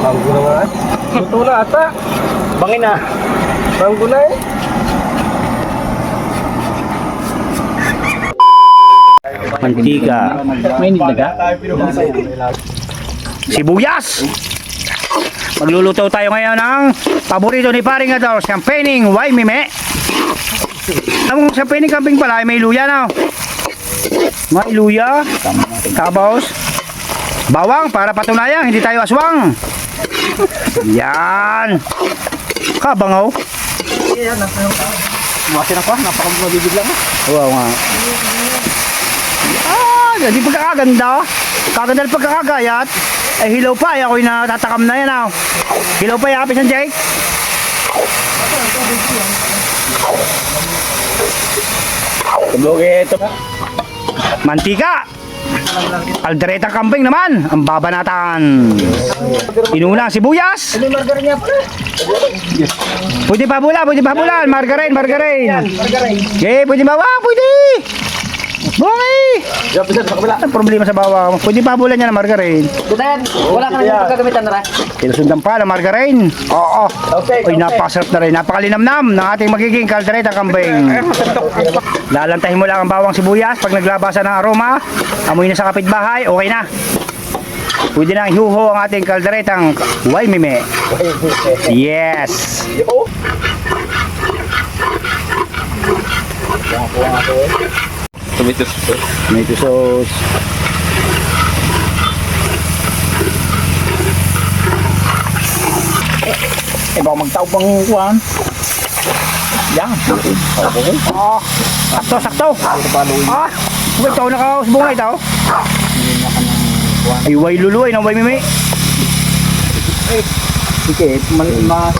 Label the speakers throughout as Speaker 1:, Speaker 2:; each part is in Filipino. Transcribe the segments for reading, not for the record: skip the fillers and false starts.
Speaker 1: Banggo na nga. Luto na ata.
Speaker 2: Bangin na.
Speaker 1: Banggo na eh.
Speaker 2: Mantika.
Speaker 3: May nilaga?
Speaker 2: Sibuyas. Magluluto tayo ngayon ng paborito ni Paring Ador, champagning Waimime. Ang champagning kambing pala ay may luya na. May luya, tapos bawang para patunayan hindi tayo aswang. Yan. Kabangaw.
Speaker 3: Masin ako, napaka-mabibig lang.
Speaker 2: Wow nga. Hindi pagkakaganda. Kaganda ng pagkakagayat. Eh hilaw pa, ako'y natatakam na yan. Hilaw pa, yapis ng Jake.
Speaker 3: Ito.
Speaker 2: Mantika. Aldereta kambing naman. Ang babanatan. Inuna ang sibuyas.
Speaker 1: Ano yung margarin niya pala?
Speaker 2: Pwede pa bulan. Margarine.
Speaker 1: Margarin.
Speaker 2: Okay, pwede ba? Pwede. Bungi. Ang problema sa bawang. Pwede pa bulan niya ng margarine.
Speaker 3: Kutan, wala ka na pagkagamitan na rin.
Speaker 2: Sinusundan pa ng margarine. Oo.
Speaker 1: Okay.
Speaker 2: Uy, napakasarap na rin. Napakalinamnam ng ating magiging kaldereta kambing. Lalantahin mo lang ang bawang sibuyas. Pag naglabasan ng aroma, amoy na sa kapitbahay, okay na. Pwede nang ihuho ang ating kalderetang Waimime. Yes.
Speaker 3: Tomato sauce.
Speaker 2: Tomato sauce. Baka magtao pang kuhan. Yan. Sakto. Ito na ka sa bungay tao. Ay, way luluay ng way mimi.
Speaker 3: Sige,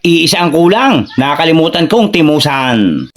Speaker 2: Iisa ang kulang. Nakakalimutan kong timusan.